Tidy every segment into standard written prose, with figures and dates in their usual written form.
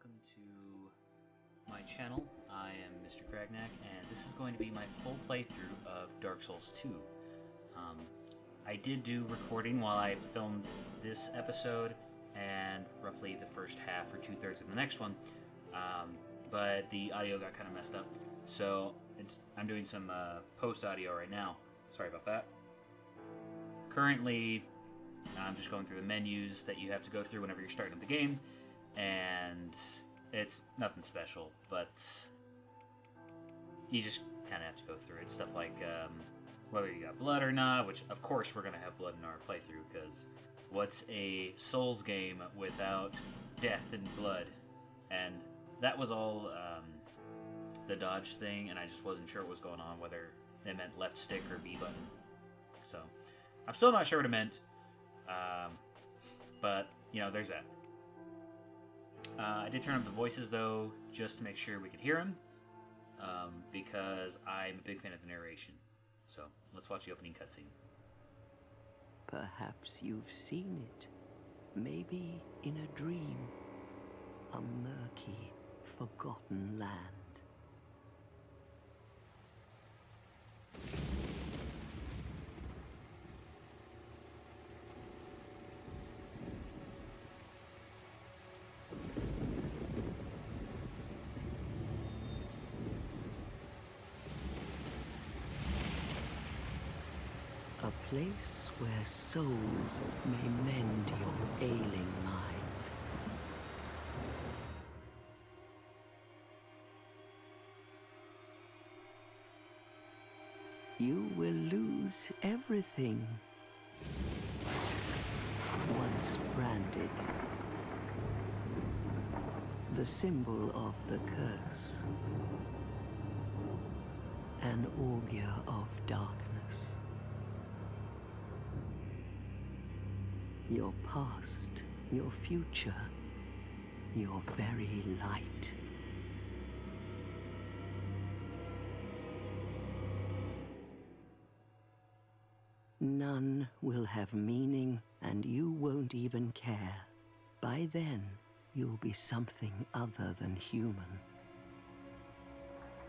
welcome to my channel. I am Mr. Kragnak, and this is going to be my full playthrough of Dark Souls 2. I did do recording while I filmed this episode, and roughly the first half or two-thirds of the next one, but the audio got kind of messed up, so I'm doing some post-audio right now. Sorry about that. Currently, I'm just going through the menus that you have to go through whenever you're starting the game, and it's nothing special, but you just kind of have to go through it. Stuff like whether you got blood or not, which of course we're going to have blood in our playthrough, because what's a Souls game without death and blood? And that was all the dodge thing, and I just wasn't sure what was going on, whether it meant left stick or B button. So I'm still not sure what it meant, but you know, there's that. I did turn up the voices, though, just to make sure we could hear them, because I'm a big fan of the narration. So, let's watch the opening cutscene. Perhaps you've seen it. Maybe in a dream. A murky, forgotten land. A place where souls may mend your ailing mind. You will lose everything. Once branded. The symbol of the curse. An augur of darkness. Your past, your future, your very light. None will have meaning, and you won't even care. By then, you'll be something other than human.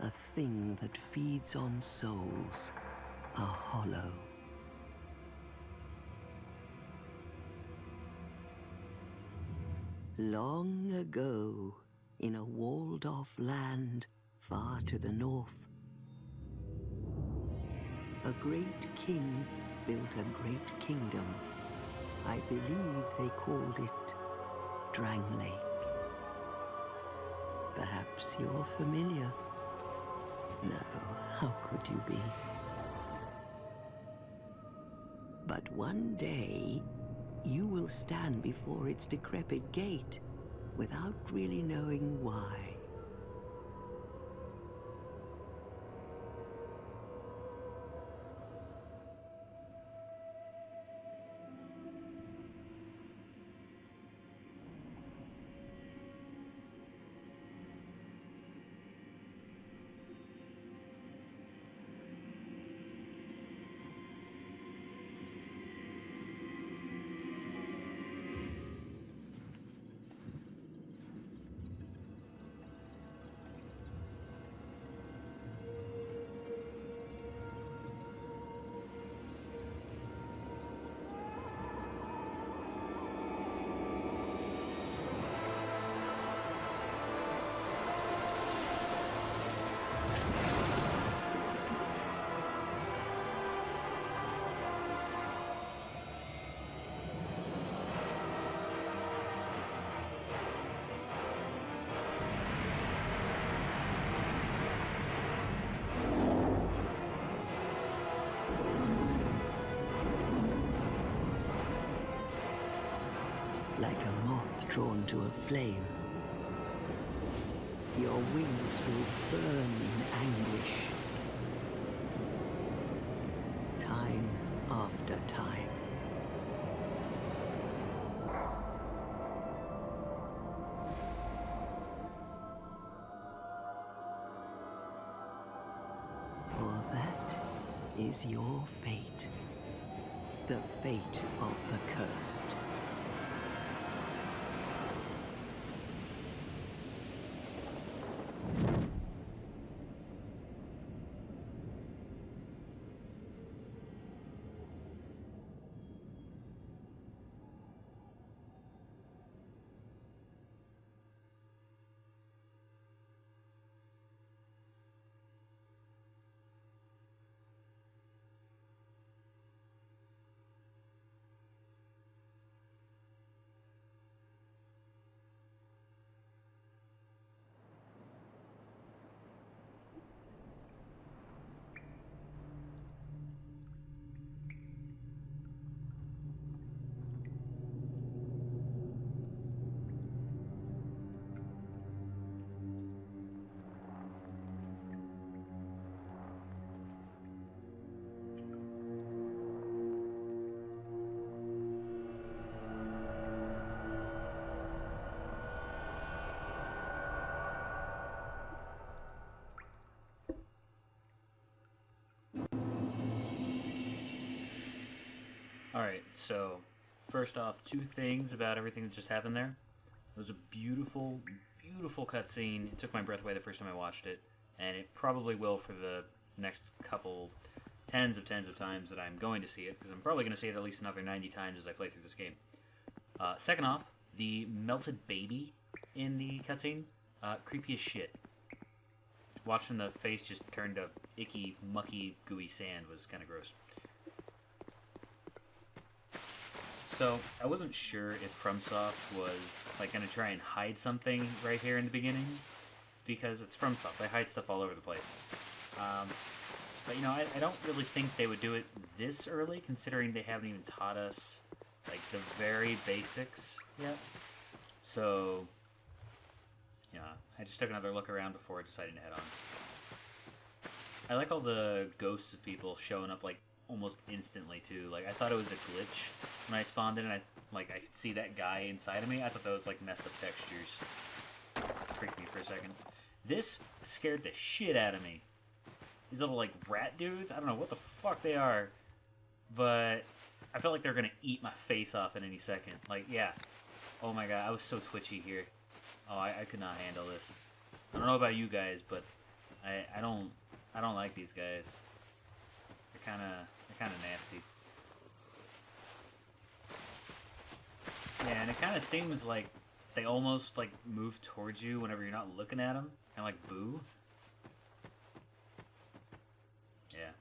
A thing that feeds on souls, a hollow. Long ago, in a walled-off land far to the north, a great king built a great kingdom. I believe they called it Drang Lake. Perhaps you're familiar? No, how could you be? But one day, you will stand before its decrepit gate without really knowing why. Like a moth drawn to a flame, your wings will burn in anguish. Time after time. For that is your fate. The fate of the cursed. Alright, so first off, two things about everything that just happened there. It was a beautiful, beautiful cutscene. It took my breath away the first time I watched it, and it probably will for the next couple tens of times that I'm going to see it, because I'm probably going to see it at least another 90 times as I play through this game. Second off, the melted baby in the cutscene, creepy as shit. Watching the face just turn to icky, mucky, gooey sand was kind of gross. So, I wasn't sure if FromSoft was like going to try and hide something right here in the beginning, because it's FromSoft. They hide stuff all over the place. But, you know, I don't really think they would do it this early, considering they haven't even taught us, like, the very basics yet. So, you know, I just took another look around before deciding to head on. I like all the ghosts of people showing up, like, almost instantly, too. Like, I thought it was a glitch when I spawned in, and I could see that guy inside of me. I thought that was, like, messed up textures. Freaked me for a second. This scared the shit out of me. These little, like, rat dudes, I don't know what the fuck they are, but I felt like they were gonna eat my face off in any second. Like, yeah. Oh my god, I was so twitchy here. Oh, I could not handle this. I don't know about you guys, but I don't like these guys. They're kinda nasty. Yeah, and it kinda seems like they almost, like, move towards you whenever you're not looking at them. Kinda like boo. Yeah.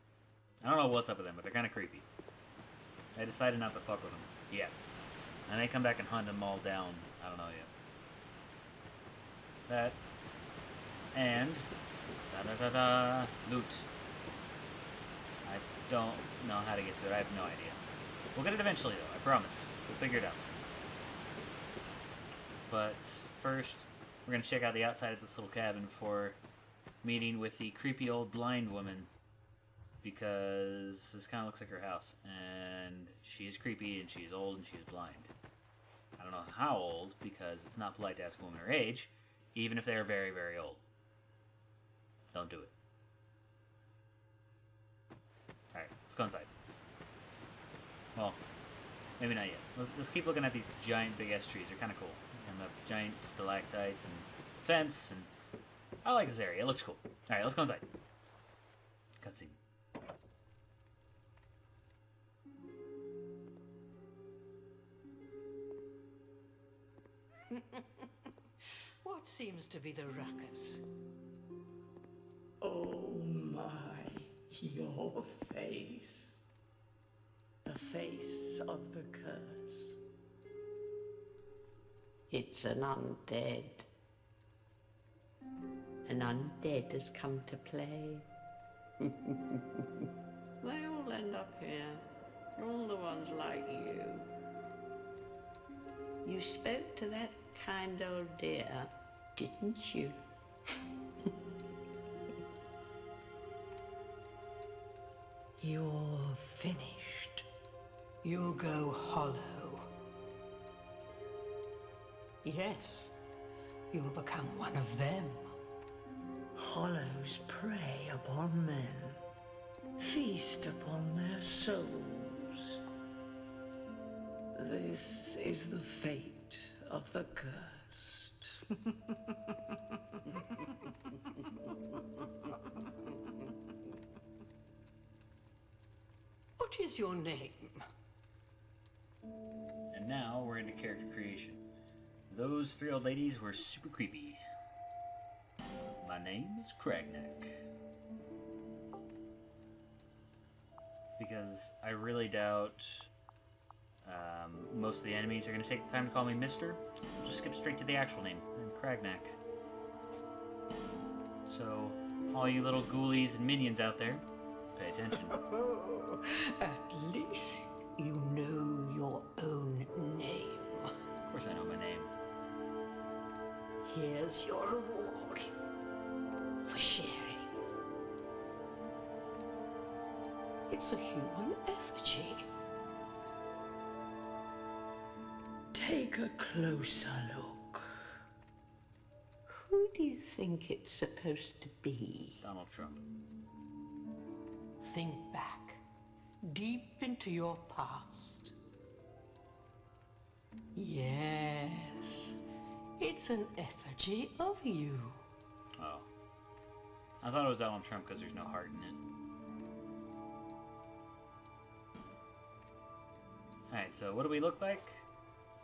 I don't know what's up with them, but they're kinda creepy. I decided not to fuck with them. Yeah. I may come back and hunt them all down. I don't know yet. That. And. Loot. I don't know how to get to it. I have no idea. We'll get it eventually, though. I promise. We'll figure it out. But first, we're going to check out the outside of this little cabin before meeting with the creepy old blind woman. Because this kind of looks like her house. And she is creepy, and she is old, and she is blind. I don't know how old, because it's not polite to ask a woman her age, even if they are very, very old. Don't do it. Alright, let's go inside. Well, maybe not yet. Let's keep looking at these giant big-ass trees. They're kind of cool. And the giant stalactites and fence, and I like this area. It looks cool. Alright, let's go inside. Cutscene. What seems to be the ruckus? Oh my, your face. The face of the curse. It's an undead. An undead has come to play. They all end up here. All the ones like you. You spoke to that kind old dear, didn't you? You're finished. You'll go hollow. Yes, you'll become one of them. Hollows prey upon men, feast upon their souls. This is the fate of the cursed. What is your name? And now we're into character creation. Those three old ladies were super creepy. My name is Cragnack. Because I really doubt most of the enemies are going to take the time to call me Mister. I'll just skip straight to the actual name, and Cragnack. So, all you little ghoulies and minions out there, pay attention. At least you know your own name. Of course I know my name. Here's your reward for sharing. It's a human effigy. Take a closer look. Who do you think it's supposed to be? Donald Trump. Think back. deep into your past. Yes, it's an effigy of you. Oh. I thought it was Donald Trump because there's no heart in it. Alright, so what do we look like?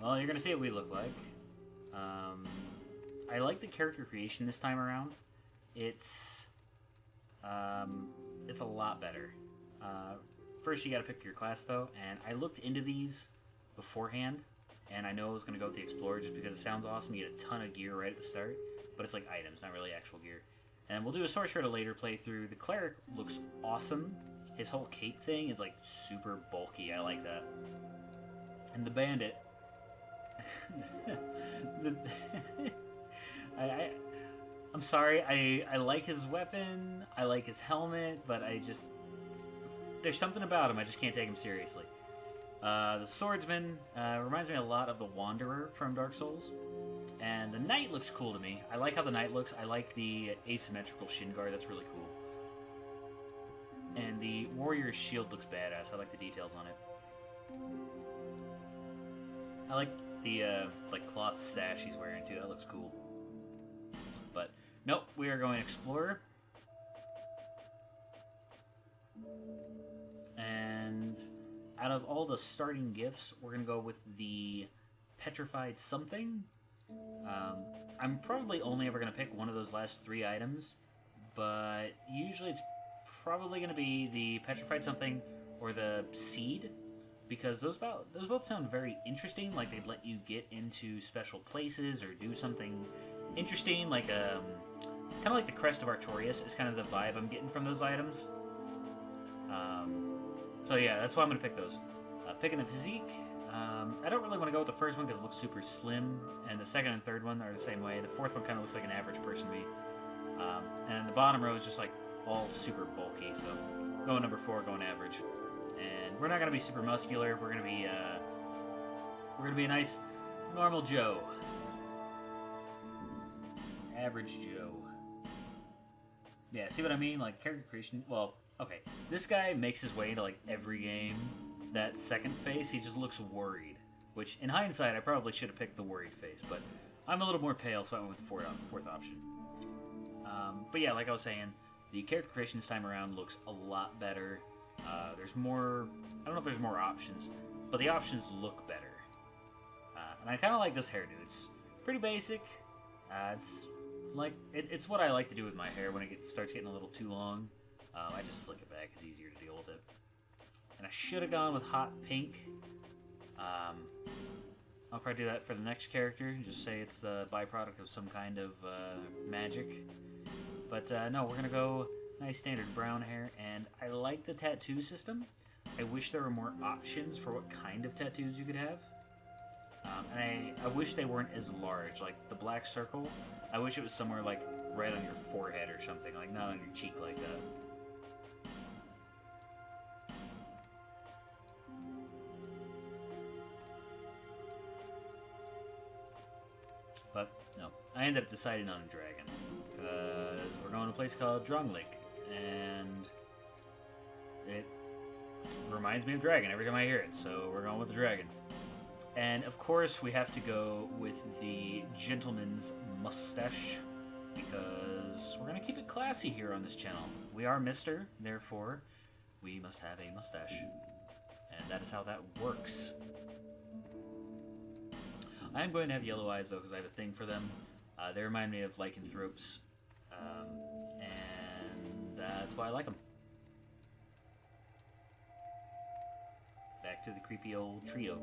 Well, you're gonna see what we look like. I like the character creation this time around. It's a lot better. First, you gotta pick your class, though, and I looked into these beforehand, and I know I was gonna go with the Explorer just because it sounds awesome. You get a ton of gear right at the start, but it's like items, not really actual gear. And we'll do a Sorcerer at a later playthrough. The Cleric looks awesome. His whole cape thing is like super bulky. I like that. And the Bandit... I'm sorry, I like his weapon, I like his helmet, but there's something about him, I just can't take him seriously. The Swordsman reminds me a lot of the Wanderer from Dark Souls. And the Knight looks cool to me. I like how the Knight looks. I like the asymmetrical shin guard, that's really cool. And the Warrior's shield looks badass, I like the details on it. I like the cloth sash he's wearing too, that looks cool. But, nope, we are going Explorer. And out of all the starting gifts, we're going to go with the Petrified Something. I'm probably only ever going to pick one of those last 3 items, but usually it's probably going to be the Petrified Something or the Seed, because those both sound very interesting, like they'd let you get into special places or do something interesting, like kind of like the Crest of Artorias is kind of the vibe I'm getting from those items. So yeah, that's why I'm going to pick those. Picking the Physique, I don't really want to go with the first one because it looks super slim, and the second and third one are the same way. The fourth one kind of looks like an average person to me. And the bottom row is just like all super bulky, so going number 4, going average. And we're not going to be super muscular, we're going to be a nice, normal Joe. Average Joe. Yeah, see what I mean? Like, character creation... Well, okay. This guy makes his way into, like, every game. That second face, he just looks worried. Which, in hindsight, I probably should have picked the worried face. But I'm a little more pale, so I went with the fourth option. But yeah, like I was saying, the character creation this time around looks a lot better. There's more... I don't know if there's more options, but the options look better. And I kind of like this hairdo. It's pretty basic. It's what I like to do with my hair when it starts getting a little too long. I just slick it back. It's easier to deal with it. And I should have gone with hot pink. I'll probably do that for the next character. Just say it's a byproduct of some kind of magic. But no, we're going to go nice standard brown hair. And I like the tattoo system. I wish there were more options for what kind of tattoos you could have. And I wish they weren't as large. Like the black circle, I wish it was somewhere like right on your forehead or something. Like not on your cheek like that. But, no. I ended up deciding on a dragon. Because we're going to a place called Dronglik. And it reminds me of dragon every time I hear it. So we're going with the dragon. And, of course, we have to go with the gentleman's mustache. Because we're going to keep it classy here on this channel. We are Mr., therefore, we must have a mustache. And that is how that works. I am going to have yellow eyes, though, because I have a thing for them. They remind me of lycanthropes, and that's why I like them. Back to the creepy old trio.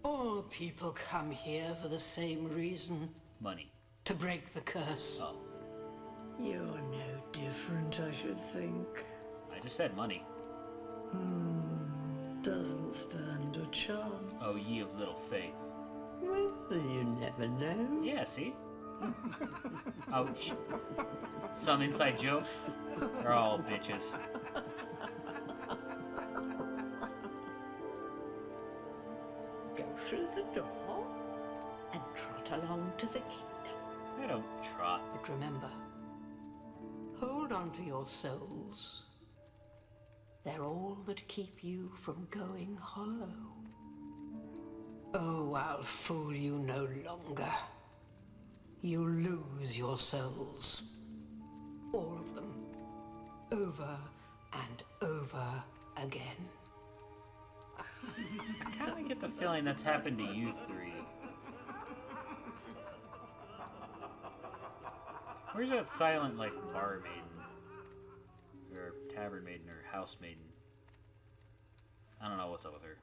All people come here for the same reason. Money. To break the curse. Oh. You're no different, I should think. I just said money. Doesn't stand a chance. Oh, ye of little faith. Well, you never know. Yeah, see? Ouch. Some inside joke? They're all bitches. Go through the door and trot along to the kingdom. I don't trot. But remember, hold on to your souls. They're all that keep you from going hollow. Oh, I'll fool you no longer. You lose your souls. All of them. Over and over again. I kind of get the feeling that's happened to you three. Where's that silent, like, bar maiden? Or tavern maiden, or house maiden? I don't know what's up with her.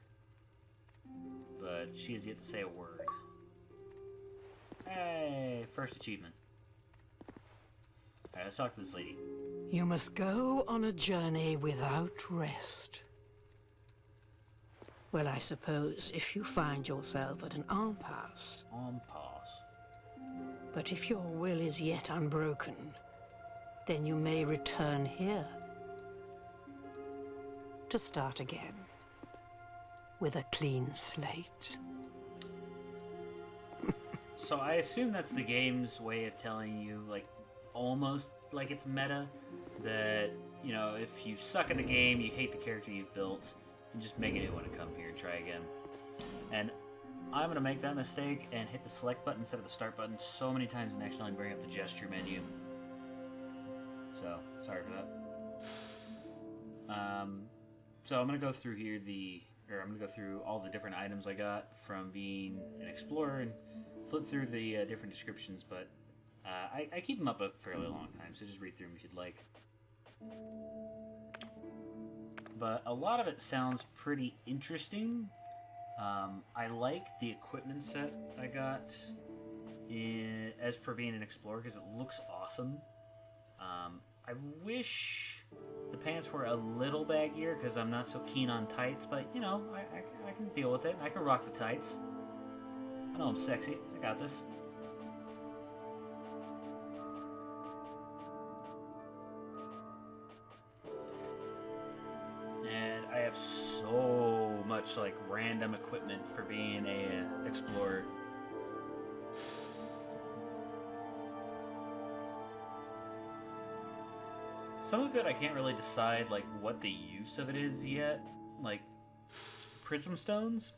But she has yet to say a word. Hey, first achievement. Alright, let's talk to this lady. You must go on a journey without rest. Well, I suppose if you find yourself at an impasse. Impasse. But if your will is yet unbroken, then you may return here. To start again. With a clean slate. So I assume that's the game's way of telling you, like, almost like it's meta, that, you know, if you suck at the game, you hate the character you've built, and just make a new one and come here and try again. And I'm going to make that mistake and hit the select button instead of the start button so many times and accidentally bring up the gesture menu. So, sorry for that. So I'm going to go through here I'm going to go through all the different items I got from being an explorer and flip through the different descriptions, but I keep them up a fairly long time, so just read through them if you'd like. But a lot of it sounds pretty interesting. I like the equipment set I got as for being an explorer because it looks awesome. I wish the pants were a little baggier because I'm not so keen on tights, but you know, I can deal with it. I can rock the tights. I know I'm sexy. I got this. And I have so much like random equipment for being a explorer. Some of it I can't really decide like what the use of it is yet. Like prism stones.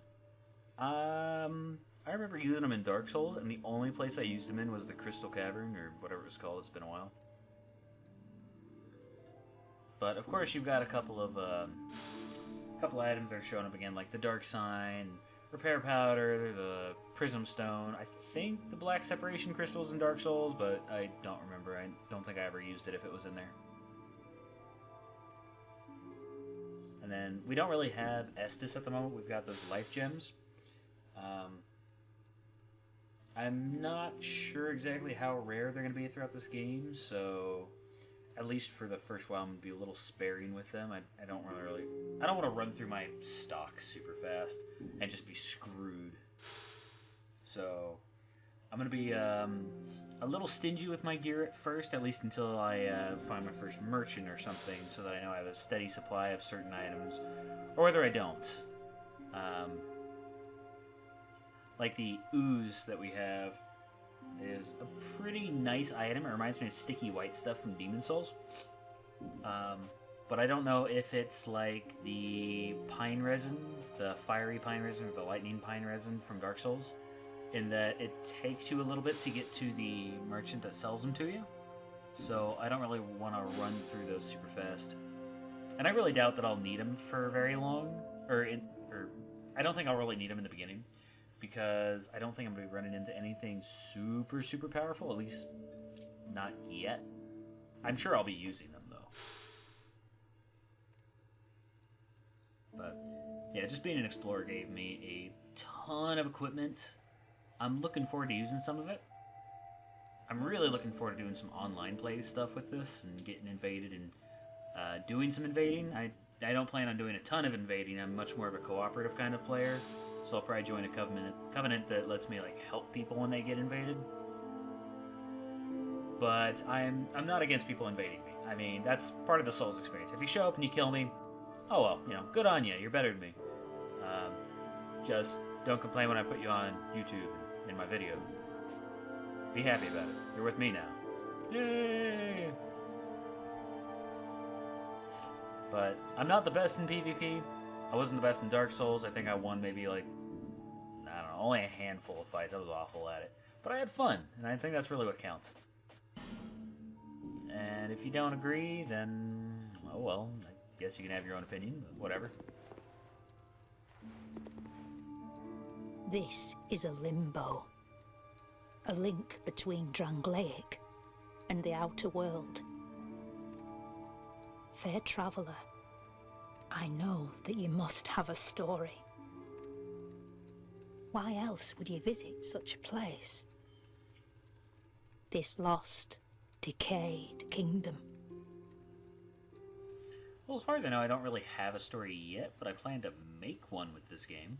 I remember using them in Dark Souls, and the only place I used them in was the Crystal Cavern, or whatever it was called. It's been a while. But of course, you've got a couple items that are showing up again, like the Dark Sign, Repair Powder, the Prism Stone. I think the Black Separation Crystals in Dark Souls, but I don't remember. I don't think I ever used it if it was in there. And then we don't really have Estus at the moment. We've got those Life Gems. I'm not sure exactly how rare they're going to be throughout this game, so at least for the first while, I'm going to be a little sparing with them. I don't want to run through my stock super fast and just be screwed. So I'm going to be a little stingy with my gear at first, at least until I find my first merchant or something, so that I know I have a steady supply of certain items, or whether I don't. Like the ooze that we have is a pretty nice item. It reminds me of sticky white stuff from Demon Souls. But I don't know if it's like the pine resin, the fiery pine resin, or the lightning pine resin from Dark Souls, in that it takes you a little bit to get to the merchant that sells them to you. So I don't really want to run through those super fast. And I really doubt that I'll need them for very long, or I don't think I'll really need them in the beginning, because I don't think I'm going to be running into anything super, super powerful, at least not yet. I'm sure I'll be using them, though. But, yeah, just being an explorer gave me a ton of equipment. I'm looking forward to using some of it. I'm really looking forward to doing some online play stuff with this and getting invaded and doing some invading. I don't plan on doing a ton of invading. I'm much more of a cooperative kind of player. So I'll probably join a covenant that lets me like help people when they get invaded. But I'm not against people invading me. I mean, that's part of the Souls experience. If you show up and you kill me, oh well, you know, good on you. You're better than me. Just don't complain when I put you on YouTube in my video. Be happy about it. You're with me now. Yay! But I'm not the best in PvP. I wasn't the best in Dark Souls. I think I won maybe like, I don't know, only a handful of fights. I was awful at it. But I had fun, and I think that's really what counts. And if you don't agree, then, oh well, I guess you can have your own opinion, but whatever. This is a limbo. A link between Drangleic and the outer world. Fair traveller, I know that you must have a story. Why else would you visit such a place? This lost, decayed kingdom. Well, as far as I know, I don't really have a story yet, but I plan to make one with this game.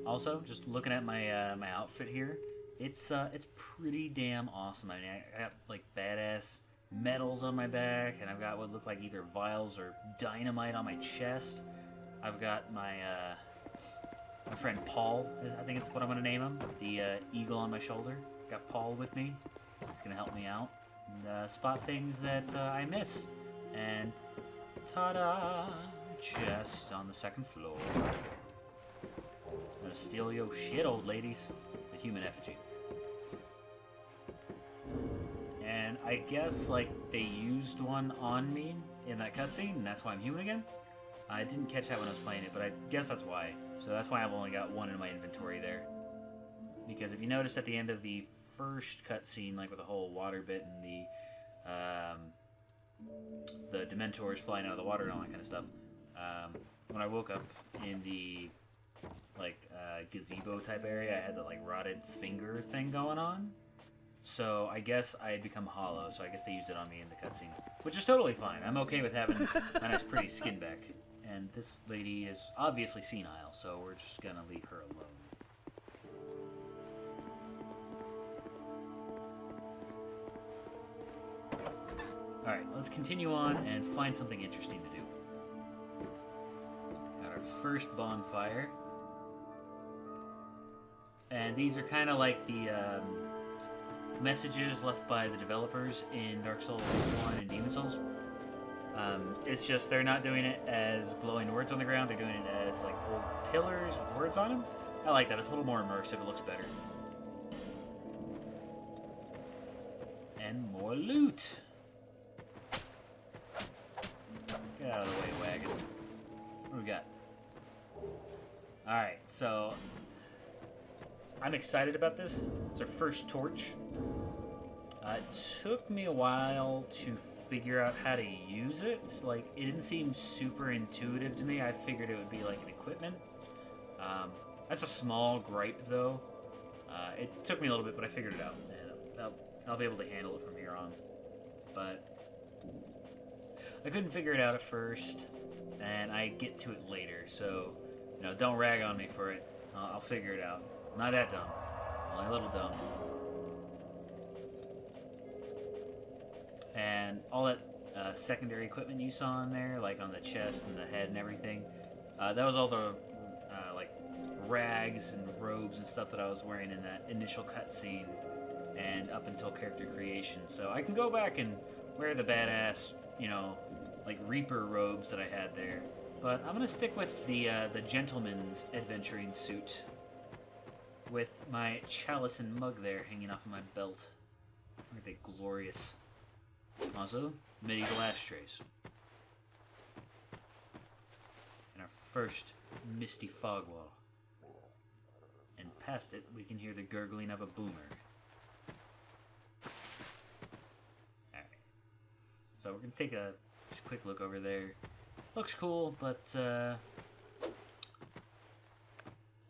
Also, just looking at my my outfit here, it's pretty damn awesome. I mean, I got like badass medals on my back, and I've got what look like either vials or dynamite on my chest. I've got my my friend Paul, I think it's what I'm gonna name him, the eagle on my shoulder. Got Paul with me. He's gonna help me out and spot things that I miss. And ta-da! Chest on the second floor. I'm gonna steal your shit, old ladies. The human effigy. And I guess, like, they used one on me in that cutscene, and that's why I'm human again. I didn't catch that when I was playing it, but I guess that's why. So that's why I've only got one in my inventory there. Because if you noticed at the end of the first cutscene, like with the whole water bit and the Dementors flying out of the water and all that kind of stuff, when I woke up in the gazebo type area, I had the like rotted finger thing going on. So I guess I had become hollow, so I guess they used it on me in the cutscene. Which is totally fine. I'm okay with having a nice pretty skin back. And this lady is obviously senile, so we're just gonna leave her alone. Alright, let's continue on and find something interesting to do. Got our first bonfire. And these are kind of like the messages left by the developers in Dark Souls 1 and Demon Souls. It's just they're not doing it as glowing words on the ground, they're doing it as like old pillars with words on them. I like that, it's a little more immersive, it looks better. And more loot! Get out of the way, wagon. What do we got? Alright, so I'm excited about this. It's our first torch. It took me a while to figure out how to use it. It's like, it didn't seem super intuitive to me. I figured it would be like an equipment. That's a small gripe, though. It took me a little bit, but I figured it out. And I'll be able to handle it from here on. But I couldn't figure it out at first, and I get to it later. So, you know, don't rag on me for it. I'll figure it out. I'm not that dumb. Only a little dumb. And all that secondary equipment you saw in there, like on the chest and the head and everything, that was all the like rags and robes and stuff that I was wearing in that initial cutscene and up until character creation. So I can go back and wear the badass, you know, like Reaper robes that I had there. But I'm gonna stick with the gentleman's adventuring suit with my chalice and mug there hanging off of my belt. Aren't they glorious? Also, medieval ashtrays. And our first misty fog wall. And past it, we can hear the gurgling of a boomer. Alright. So we're going to take a just quick look over there. Looks cool, but yeah,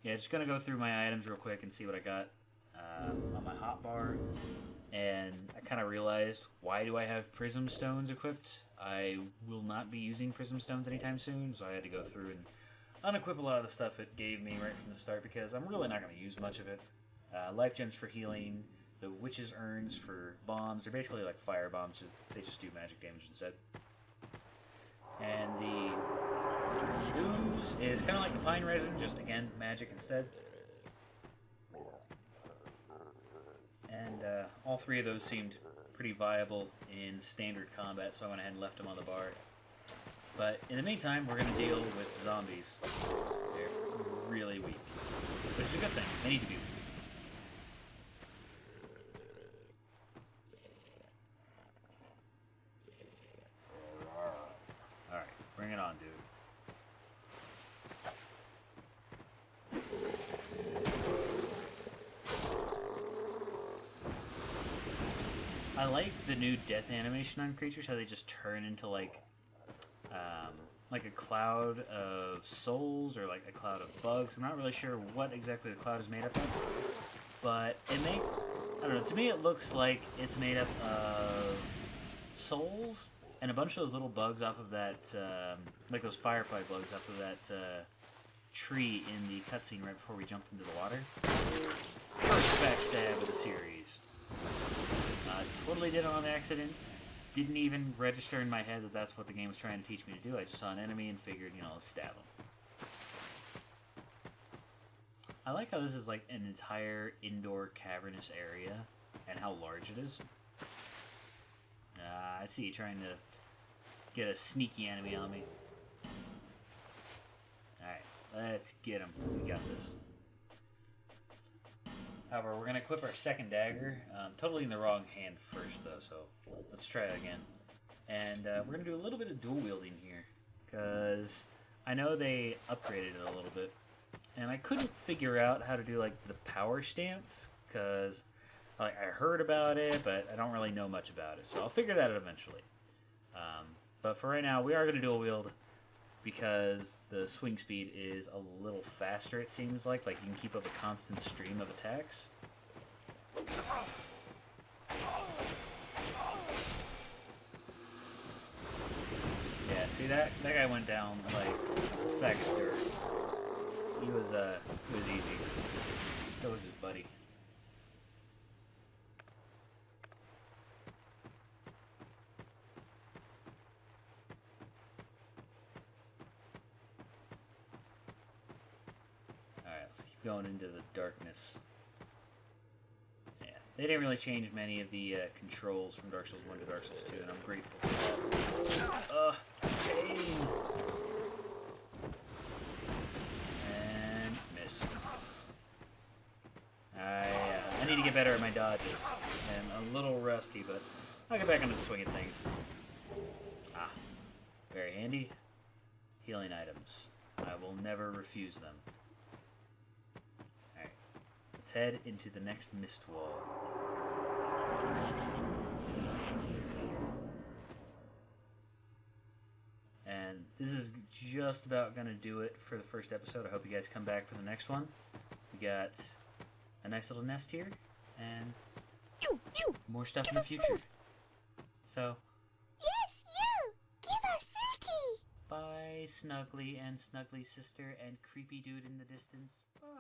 just going to go through my items real quick and see what I got on my hotbar. And I kind of realized, why do I have prism stones equipped? I will not be using prism stones anytime soon, so I had to go through and unequip a lot of the stuff it gave me right from the start, because I'm really not going to use much of it. Life gems for healing, the witch's urns for bombs. They're basically like fire bombs, they just do magic damage instead. And the ooze is kind of like the pine resin, just again, magic instead. And all three of those seemed pretty viable in standard combat, so I went ahead and left them on the bar. But in the meantime, we're going to deal with zombies. They're really weak. Which is a good thing. They need to be weak. Alright, bring it on, dude. I like the new death animation on creatures, how they just turn into like a cloud of souls or like a cloud of bugs. I'm not really sure what exactly the cloud is made up of, but I don't know, to me it looks like it's made up of souls and a bunch of those little bugs off of that, like those firefly bugs off of that tree in the cutscene right before we jumped into the water. First backstab of the series. Totally did it on accident. Didn't even register in my head that that's what the game was trying to teach me to do. I just saw an enemy and figured, let's stab him. I like how this is like an entire indoor cavernous area and how large it is. I see you trying to get a sneaky enemy on me. Alright, let's get him. We got this. However, we're going to equip our second dagger. Totally in the wrong hand first, though, so let's try it again. And we're going to do a little bit of dual wielding here, because I know they upgraded it a little bit. And I couldn't figure out how to do, like, the power stance, because I heard about it, but I don't really know much about it. So I'll figure that out eventually. But for right now, we are going to dual wield, because the swing speed is a little faster, it seems like. Like, you can keep up a constant stream of attacks. Yeah, see, that guy went down like a sack of dirt. He was easy. So was his buddy. Let's keep going into the darkness. Yeah, they didn't really change many of the controls from Dark Souls 1 to Dark Souls 2, and I'm grateful for that. Pain! And miss. I need to get better at my dodges. I'm a little rusty, but I'll get back into the swing of things. Very handy. Healing items. I will never refuse them. Let's head into the next mist wall. And this is just about going to do it for the first episode. I hope you guys come back for the next one. We got a nice little nest here, and more stuff in the future. So, yes, you! Give us Silky! bye, Snuggly and Snuggly sister and creepy dude in the distance. Bye.